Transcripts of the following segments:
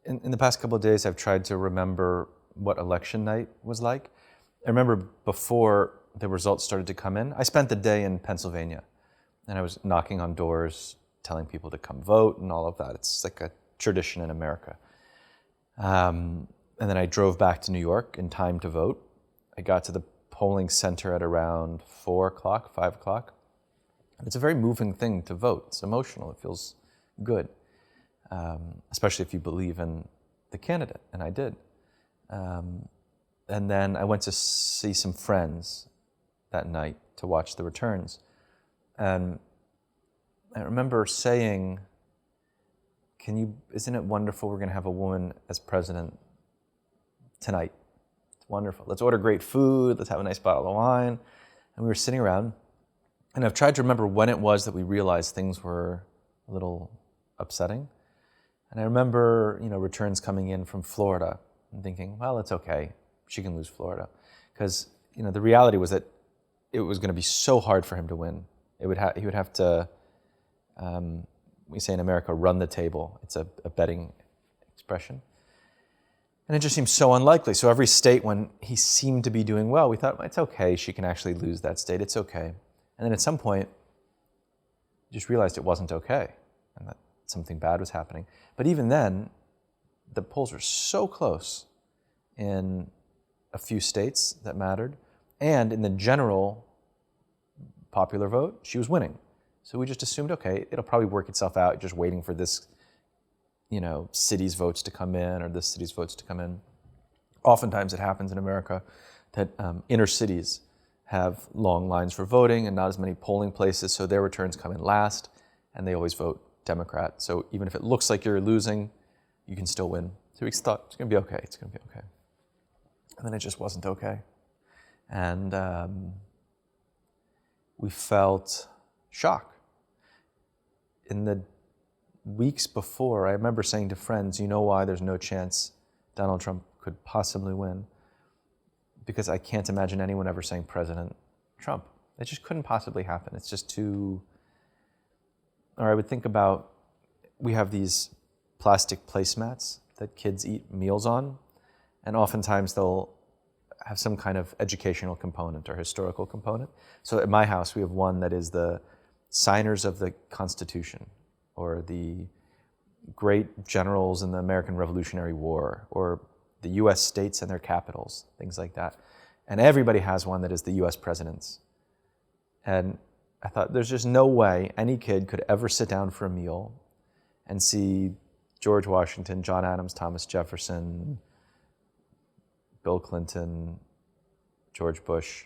in the past couple of days, I've tried to remember what election night was like. I remember before the results started to come in, I spent the day in Pennsylvania, and I was knocking on doors, telling people to come vote and all of that. It's like a tradition in America. And then I drove back to New York in time to vote. I got to the polling center at around 4 o'clock, 5 o'clock. And it's a very moving thing to vote. It's emotional. It feels good, especially if you believe in the candidate, and I did. And then I went to see some friends that night to watch the returns. And I remember saying, isn't it wonderful we're going to have a woman as president tonight? It's wonderful. Let's order great food. Let's have a nice bottle of wine. And we were sitting around, and I've tried to remember when it was that we realized things were a little upsetting. And I remember, returns coming in from Florida and thinking, well, it's okay. She can lose Florida. Because, the reality was that it was going to be so hard for him to win. He would have to, we say in America, run the table. It's a betting expression. And it just seemed so unlikely. So every state, when he seemed to be doing well, we thought, it's okay. She can actually lose that state. It's okay. And then at some point, just realized it wasn't okay and that something bad was happening. But even then, the polls were so close in a few states that mattered. And in the general popular vote, she was winning. So we just assumed, okay, it'll probably work itself out, just waiting for this, city's votes to come in or this city's votes to come in. Oftentimes it happens in America that inner cities have long lines for voting and not as many polling places, so their returns come in last, and they always vote Democrat. So even if it looks like you're losing, you can still win. So we thought, it's going to be okay, it's going to be okay. And then it just wasn't okay. And we felt shock. In the weeks before, I remember saying to friends, you know why there's no chance Donald Trump could possibly win? Because I can't imagine anyone ever saying President Trump. It just couldn't possibly happen. It's just too... Or I would think about, we have these plastic placemats that kids eat meals on, and oftentimes they'll have some kind of educational component or historical component. So at my house, we have one that is the signers of the Constitution, or the great generals in the American Revolutionary War, or the US states and their capitals, things like that. And everybody has one that is the US presidents. And I thought, there's just no way any kid could ever sit down for a meal and see George Washington, John Adams, Thomas Jefferson, Bill Clinton, George Bush,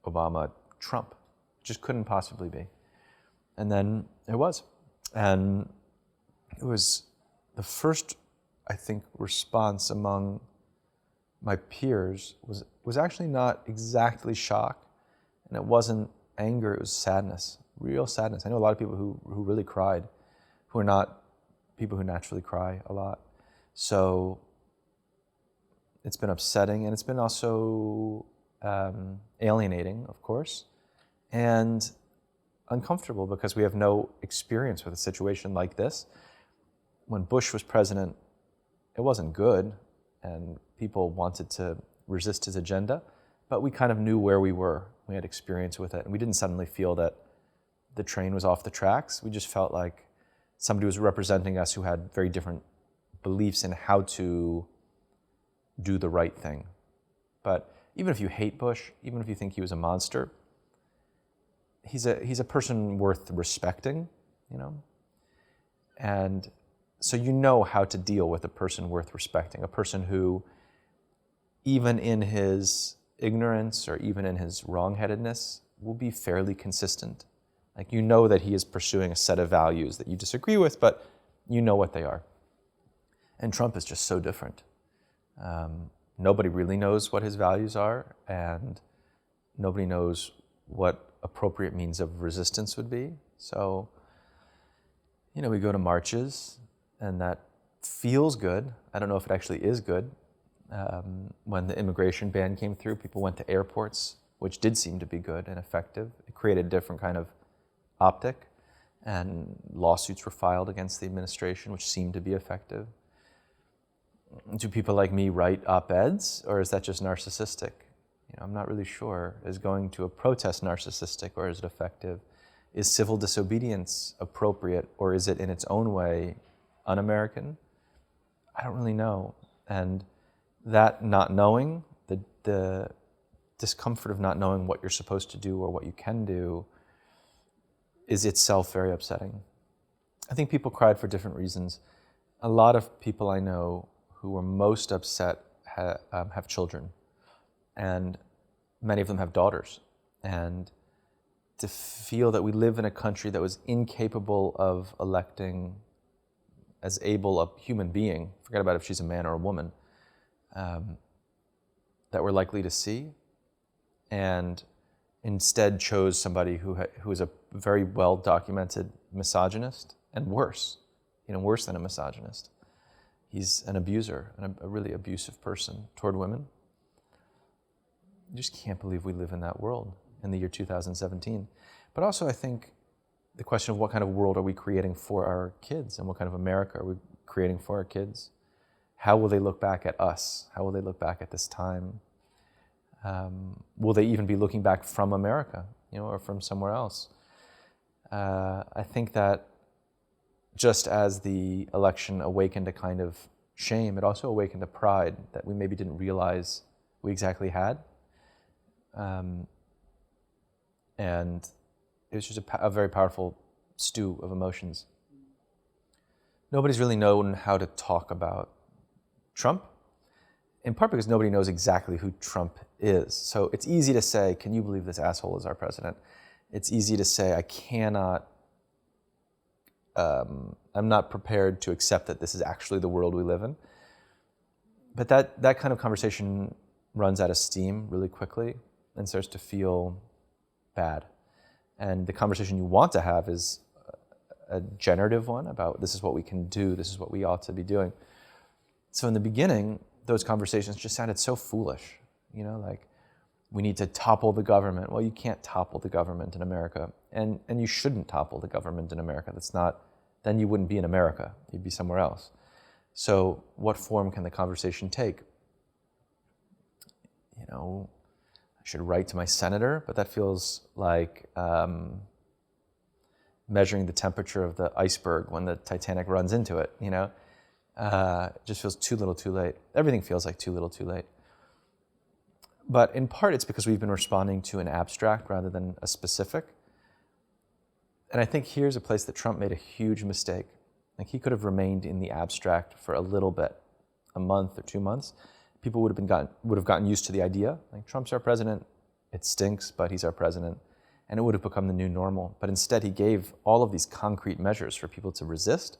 Obama, Trump. It just couldn't possibly be. And then it was. And it was the first, I think, response among my peers was actually not exactly shock, and it wasn't anger, it was sadness, real sadness. I know a lot of people who really cried, who are not people who naturally cry a lot. So it's been upsetting, and it's been also alienating, of course, and uncomfortable because we have no experience with a situation like this. When Bush was president, it wasn't good, and people wanted to resist his agenda, but we kind of knew where we were. We had experience with it, and we didn't suddenly feel that the train was off the tracks. We just felt like somebody was representing us who had very different beliefs in how to do the right thing. But even if you hate Bush, even if you think he was a monster, he's a person worth respecting, And so you know how to deal with a person worth respecting, a person who, even in his ignorance or even in his wrongheadedness, will be fairly consistent. Like, you know that he is pursuing a set of values that you disagree with, but you know what they are. And Trump is just so different. Nobody really knows what his values are, and nobody knows what appropriate means of resistance would be. So, we go to marches, and that feels good. I don't know if it actually is good. When the immigration ban came through, people went to airports, which did seem to be good and effective. It created a different kind of optic, and lawsuits were filed against the administration, which seemed to be effective. Do people like me write op-eds, or is that just narcissistic? I'm not really sure. Is going to a protest narcissistic, or is it effective? Is civil disobedience appropriate, or is it in its own way un-American? I don't really know. And that not knowing, the discomfort of not knowing what you're supposed to do or what you can do, is itself very upsetting. I think people cried for different reasons. A lot of people I know who were most upset have children, and many of them have daughters. And to feel that we live in a country that was incapable of electing as able a human being, forget about if she's a man or a woman, that we're likely to see, and instead chose somebody who is a very well-documented misogynist, and worse than a misogynist. He's an abuser, and a really abusive person toward women. You just can't believe we live in that world in the year 2017. But also I think the question of what kind of world are we creating for our kids, and what kind of America are we creating for our kids? How will they look back at us? How will they look back at this time? Will they even be looking back from America, or from somewhere else? I think that just as the election awakened a kind of shame, it also awakened a pride that we maybe didn't realize we exactly had. And it was just a very powerful stew of emotions. Nobody's really known how to talk about Trump, in part because nobody knows exactly who Trump is. So it's easy to say, can you believe this asshole is our president? It's easy to say, I'm not prepared to accept that this is actually the world we live in. But that kind of conversation runs out of steam really quickly and starts to feel bad. And the conversation you want to have is a generative one about this is what we can do, this is what we ought to be doing. So in the beginning, those conversations just sounded so foolish, like we need to topple the government. Well, you can't topple the government in America, and you shouldn't topple the government in America. Then you wouldn't be in America, you'd be somewhere else. So what form can the conversation take? I should write to my senator, but that feels like measuring the temperature of the iceberg when the Titanic runs into it, It just feels too little too late. Everything feels like too little too late. But in part it's because we've been responding to an abstract rather than a specific. And I think here's a place that Trump made a huge mistake. Like, he could have remained in the abstract for a little bit, a month or 2 months. People would have gotten used to the idea. Like, Trump's our president, it stinks, but he's our president. And it would have become the new normal. But instead, he gave all of these concrete measures for people to resist,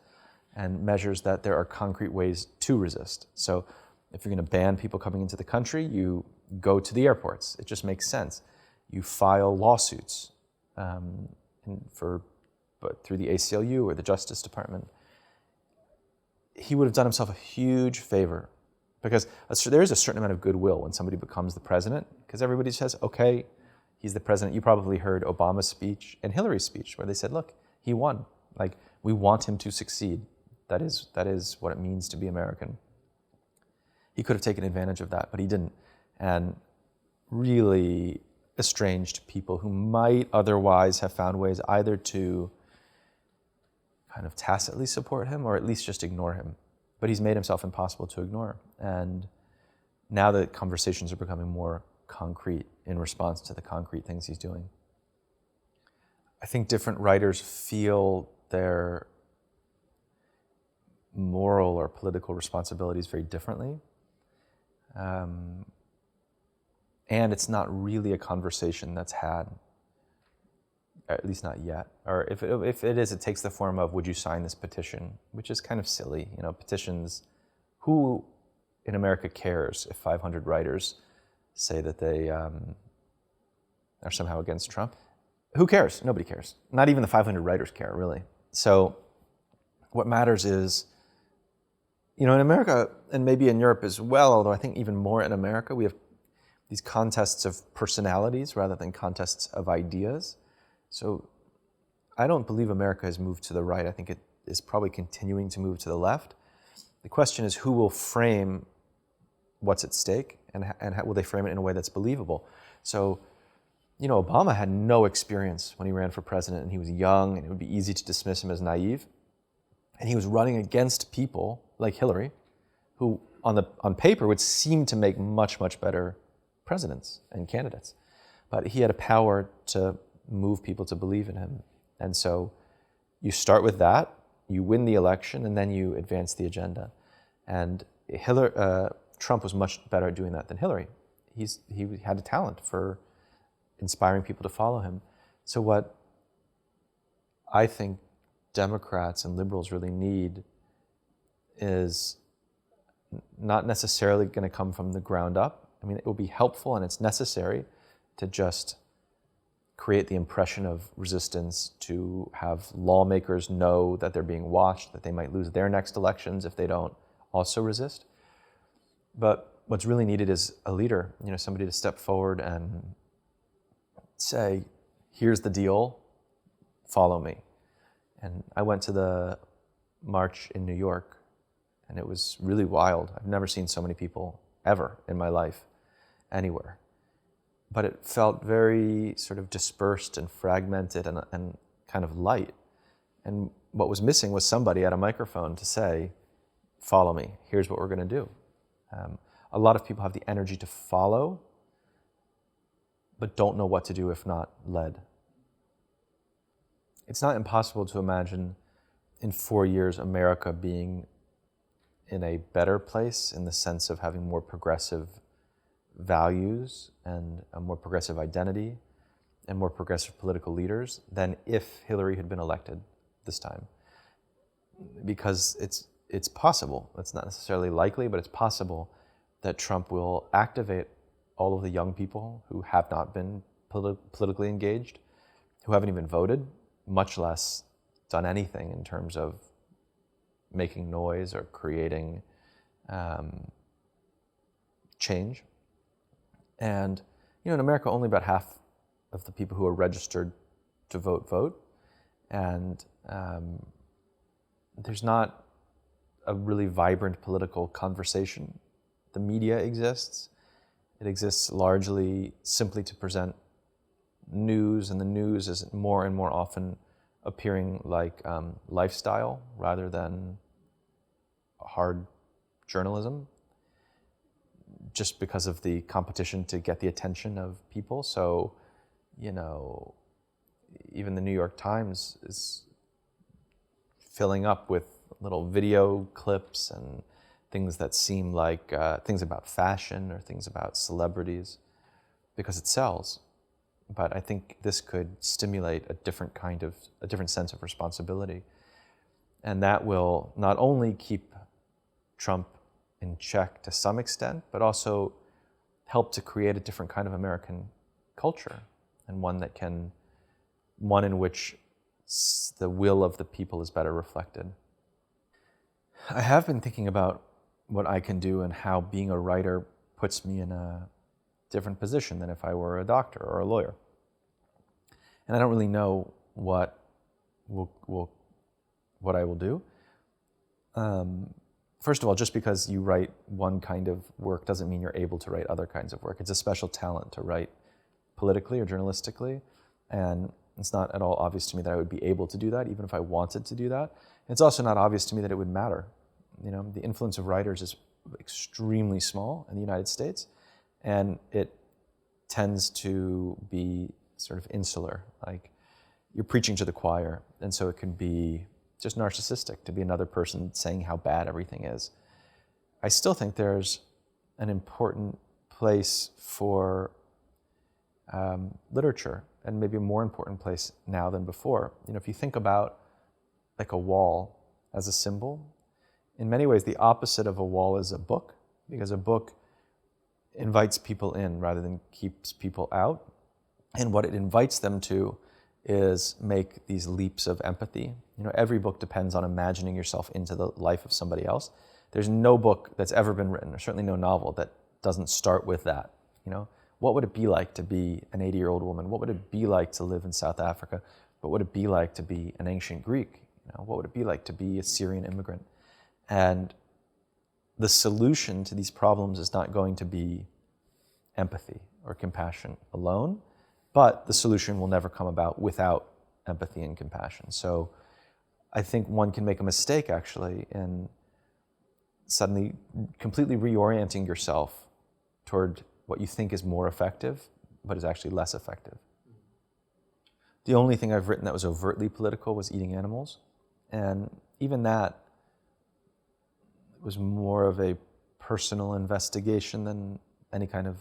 and measures that there are concrete ways to resist. So if you're going to ban people coming into the country, you go to the airports. It just makes sense. You file lawsuits through the ACLU or the Justice Department. He would have done himself a huge favor, because there is a certain amount of goodwill when somebody becomes the president, because everybody says, okay, he's the president. You probably heard Obama's speech and Hillary's speech where they said, look, he won. Like, we want him to succeed. That is what it means to be American. He could have taken advantage of that, but he didn't. And really estranged people who might otherwise have found ways either to kind of tacitly support him or at least just ignore him. But he's made himself impossible to ignore. And now the conversations are becoming more concrete in response to the concrete things he's doing. I think different writers feel their moral or political responsibilities very differently. And it's not really a conversation that's had, at least not yet. Or if it is, it takes the form of, would you sign this petition? Which is kind of silly. Petitions, who in America cares if 500 writers say that they are somehow against Trump? Who cares? Nobody cares. Not even the 500 writers care, really. So what matters is, in America, and maybe in Europe as well, although I think even more in America, we have these contests of personalities rather than contests of ideas. So I don't believe America has moved to the right. I think it is probably continuing to move to the left. The question is, who will frame what's at stake, and how will they frame it in a way that's believable? So, Obama had no experience when he ran for president, and he was young, and it would be easy to dismiss him as naive. And he was running against people like Hillary, who on paper would seem to make much, much better presidents and candidates. But he had a power to move people to believe in him. And so you start with that, you win the election, and then you advance the agenda. And Trump was much better at doing that than Hillary. He had a talent for inspiring people to follow him. So what I think Democrats and liberals really need is not necessarily going to come from the ground up. I mean, it will be helpful and it's necessary to just create the impression of resistance, to have lawmakers know that they're being watched, that they might lose their next elections if they don't also resist. But what's really needed is a leader, somebody to step forward and say, here's the deal, follow me. And I went to the march in New York, and it was really wild. I've never seen so many people ever in my life, anywhere. But it felt very sort of dispersed and fragmented and kind of light. And what was missing was somebody at a microphone to say, follow me, here's what we're going to do. A lot of people have the energy to follow, but don't know what to do if not led. It's not impossible to imagine in 4 years America being in a better place in the sense of having more progressive values and a more progressive identity and more progressive political leaders than if Hillary had been elected this time. Because it's possible, it's not necessarily likely, but it's possible that Trump will activate all of the young people who have not been politically engaged, who haven't even voted, much less done anything in terms of making noise or creating change. And in America, only about half of the people who are registered to vote. And there's not a really vibrant political conversation. The media exists. It exists largely simply to present news, and the news is more and more often appearing like lifestyle rather than hard journalism, just because of the competition to get the attention of people. So, even the New York Times is filling up with little video clips and things that seem like things about fashion or things about celebrities, because it sells. But I think this could stimulate a different sense of responsibility. And that will not only keep Trump in check to some extent, but also help to create a different kind of American culture, and one in which the will of the people is better reflected. I have been thinking about what I can do and how being a writer puts me in a different position than if I were a doctor or a lawyer. And I don't really know what I will do. First of all, just because you write one kind of work doesn't mean you're able to write other kinds of work. It's a special talent to write politically or journalistically, and it's not at all obvious to me that I would be able to do that, even if I wanted to do that. It's also not obvious to me that it would matter. The influence of writers is extremely small in the United States, and it tends to be sort of insular, like you're preaching to the choir, and so it can be just narcissistic to be another person saying how bad everything is. I still think there's an important place for literature, and maybe a more important place now than before. If you think about like a wall as a symbol, in many ways the opposite of a wall is a book, because a book invites people in rather than keeps people out. And what it invites them to is make these leaps of empathy. Every book depends on imagining yourself into the life of somebody else. There's no book that's ever been written, or certainly no novel, that doesn't start with that. What would it be like to be an 80-year-old woman? What would it be like to live in South Africa? What would it be like to be an ancient Greek? What would it be like to be a Syrian immigrant? And the solution to these problems is not going to be empathy or compassion alone, but the solution will never come about without empathy and compassion. So I think one can make a mistake actually in suddenly completely reorienting yourself toward what you think is more effective, but is actually less effective. The only thing I've written that was overtly political was eating animals. And even that was more of a personal investigation than any kind of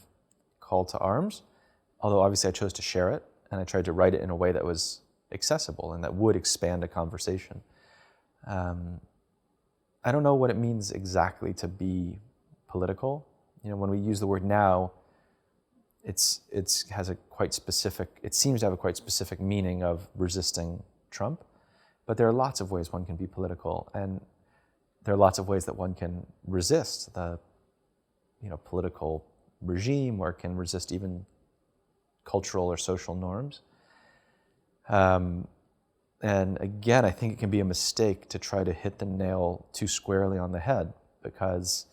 call to arms. Although obviously I chose to share it, and I tried to write it in a way that was accessible and that would expand a conversation. I don't know what it means exactly to be political. When we use the word now, it seems to have a quite specific meaning of resisting Trump. But there are lots of ways one can be political, and there are lots of ways that one can resist the political regime, or can resist even cultural or social norms. And again, I think it can be a mistake to try to hit the nail too squarely on the head, because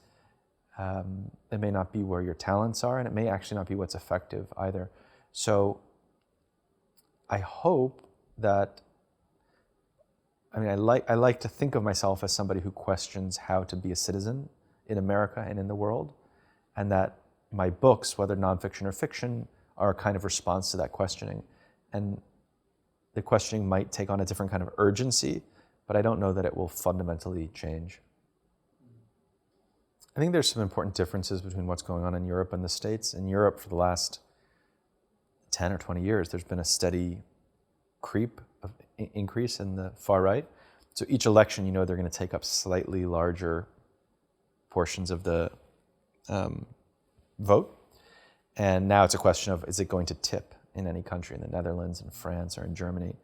it may not be where your talents are, and it may actually not be what's effective either. So I hope that, I like to think of myself as somebody who questions how to be a citizen in America and in the world, and that my books, whether nonfiction or fiction, are a kind of response to that questioning. And the questioning might take on a different kind of urgency, but I don't know that it will fundamentally change. I think there's some important differences between what's going on in Europe and the States. In Europe, for the last 10 or 20 years, there's been a steady increase in the far right. So each election, they're going to take up slightly larger portions of the vote. And now it's a question of, is it going to tip in any country, in the Netherlands, in France, or in Germany?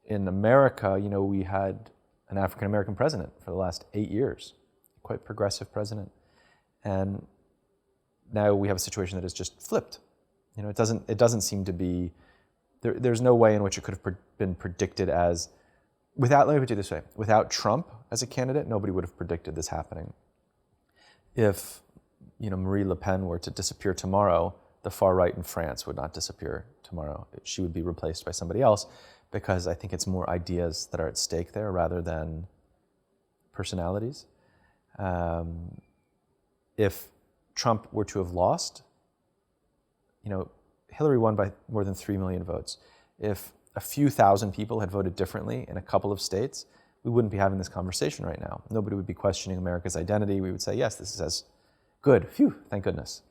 In America, we had an African-American president for the last 8 years, quite progressive president. And now we have a situation that has just flipped. It doesn't seem to be, there's no way in which it could have been predicted as, let me put it this way, without Trump as a candidate, nobody would have predicted this happening. If Marie Le Pen were to disappear tomorrow, the far right in France would not disappear tomorrow. She would be replaced by somebody else, because I think it's more ideas that are at stake there rather than personalities. If Trump were to have lost, Hillary won by more than 3 million votes. If a few thousand people had voted differently in a couple of states, we wouldn't be having this conversation right now. Nobody would be questioning America's identity. We would say, yes, this is as good. Phew, thank goodness.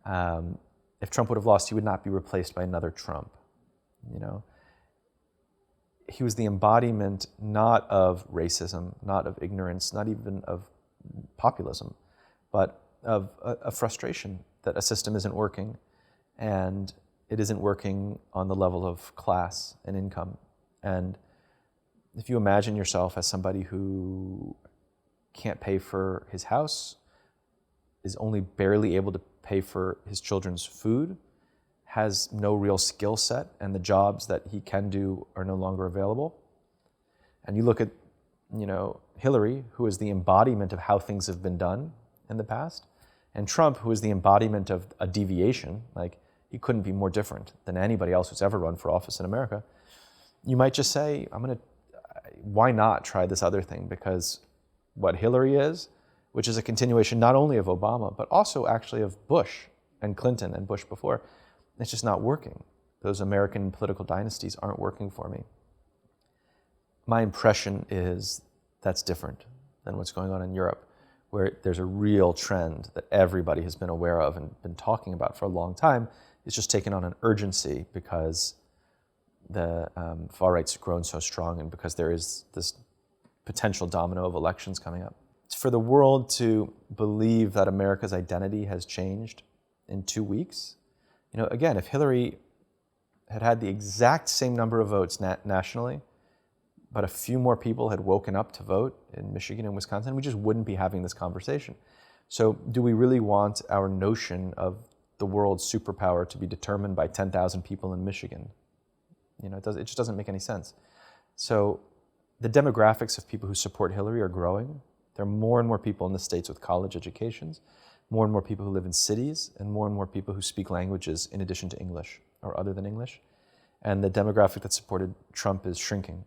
If Trump would have lost, he would not be replaced by another Trump. He was the embodiment not of racism, not of ignorance, not even of populism, but of a frustration that a system isn't working, and it isn't working on the level of class and income. And if you imagine yourself as somebody who can't pay for his house, is only barely able to pay for his children's food, has no real skill set, and the jobs that he can do are no longer available. And you look at, Hillary, who is the embodiment of how things have been done in the past, and Trump, who is the embodiment of a deviation, like he couldn't be more different than anybody else who's ever run for office in America. You might just say, why not try this other thing? Because what Hillary is, which is a continuation not only of Obama, but also actually of Bush and Clinton and Bush before, it's just not working. Those American political dynasties aren't working for me. My impression is that's different than what's going on in Europe, where there's a real trend that everybody has been aware of and been talking about for a long time. It's just taken on an urgency because the far right's grown so strong, and because there is this potential domino of elections coming up. For the world to believe that America's identity has changed in 2 weeks, again, if Hillary had had the exact same number of votes nationally, but a few more people had woken up to vote in Michigan and Wisconsin, we just wouldn't be having this conversation. So do we really want our notion of the world's superpower to be determined by 10,000 people in Michigan? It just doesn't make any sense. So the demographics of people who support Hillary are growing. There are more and more people in the states with college educations, more and more people who live in cities, and more people who speak languages in addition to English or other than English. And the demographic that supported Trump is shrinking.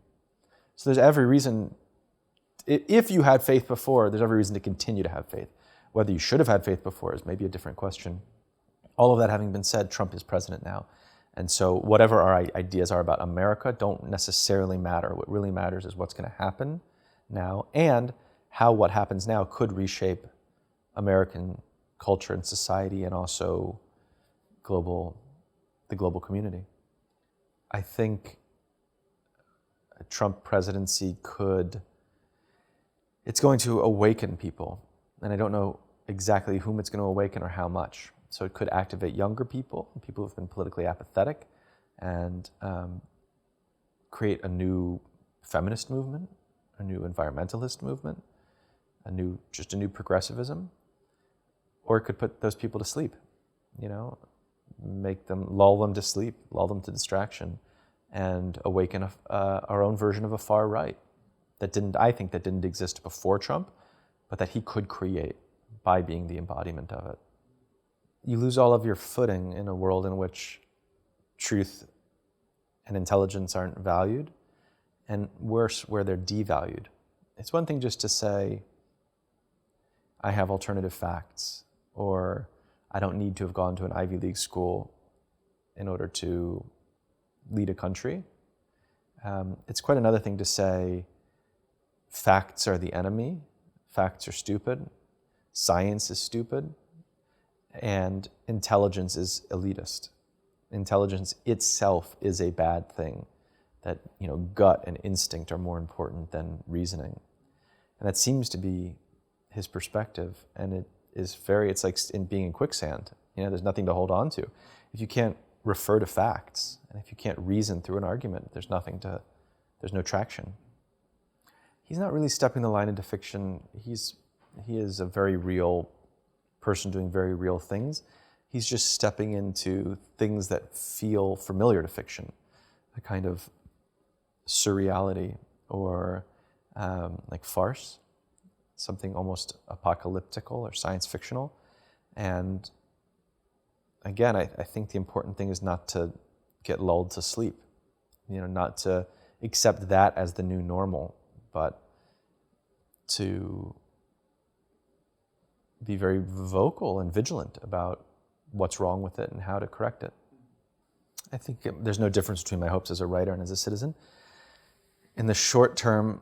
So there's every reason, if you had faith before, there's every reason to continue to have faith. Whether you should have had faith before is maybe a different question. All of that having been said, Trump is president now. And so whatever our ideas are about America don't necessarily matter. What really matters is what's going to happen now and how what happens now could reshape American culture and society and also the global community. I think a Trump presidency it's going to awaken people. And I don't know exactly whom it's going to awaken or how much. So it could activate younger people who've been politically apathetic, and create a new feminist movement, a new environmentalist movement, just a new progressivism. Or it could put those people to sleep, lull them to sleep, lull them to distraction, and awaken our own version of a far right that didn't exist before Trump, but that he could create by being the embodiment of it. You lose all of your footing in a world in which truth and intelligence aren't valued, and worse, where they're devalued. It's one thing just to say, I have alternative facts, or I don't need to have gone to an Ivy League school in order to lead a country. It's quite another thing to say, facts are the enemy, facts are stupid, science is stupid, and intelligence is elitist. Intelligence itself is a bad thing, that gut and instinct are more important than reasoning. And that seems to be his perspective, and it's like being in quicksand. There's nothing to hold on to. If you can't refer to facts, and if you can't reason through an argument, there's no traction. He's not really stepping the line into fiction. He is a very real person doing very real things. He's just stepping into things that feel familiar to fiction, a kind of surreality or like farce, something almost apocalyptical or science fictional. And again, I think the important thing is not to get lulled to sleep, not to accept that as the new normal, but to be very vocal and vigilant about what's wrong with it and how to correct it. I think there's no difference between my hopes as a writer and as a citizen. In the short term,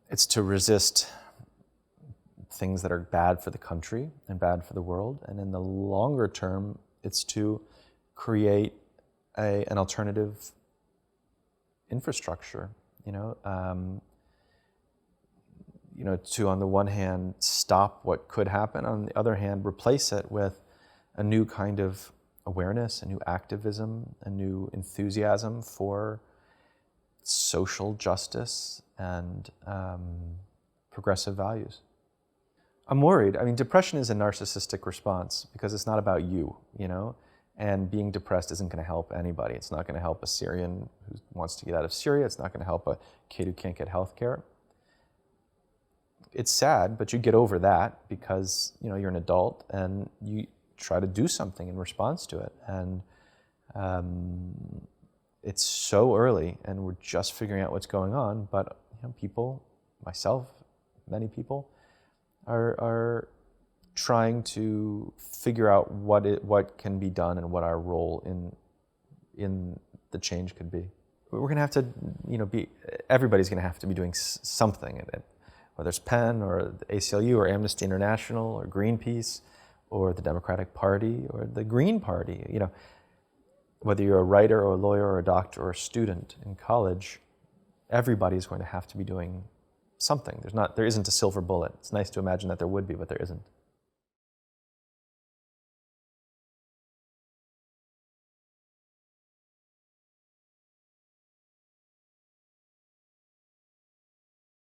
it's to resist things that are bad for the country and bad for the world. And in the longer term, it's to create an alternative infrastructure, to, on the one hand, stop what could happen, on the other hand, replace it with a new kind of awareness, a new activism, a new enthusiasm for social justice and progressive values. I'm worried. Depression is a narcissistic response because it's not about you, and being depressed isn't going to help anybody. It's not going to help a Syrian who wants to get out of Syria. It's not going to help a kid who can't get health care. It's sad, but you get over that because you're an adult and you try to do something in response to it. And it's so early, and we're just figuring out what's going on. But people, myself, many people, are trying to figure out what can be done and what our role in the change could be. We're going to have to, everybody's going to have to be doing something in it. Whether it's PEN or the ACLU or Amnesty International or Greenpeace or the Democratic Party or the Green Party, whether you're a writer or a lawyer or a doctor or a student in college, everybody is going to have to be doing something. There isn't a silver bullet. It's nice to imagine that there would be, but there isn't.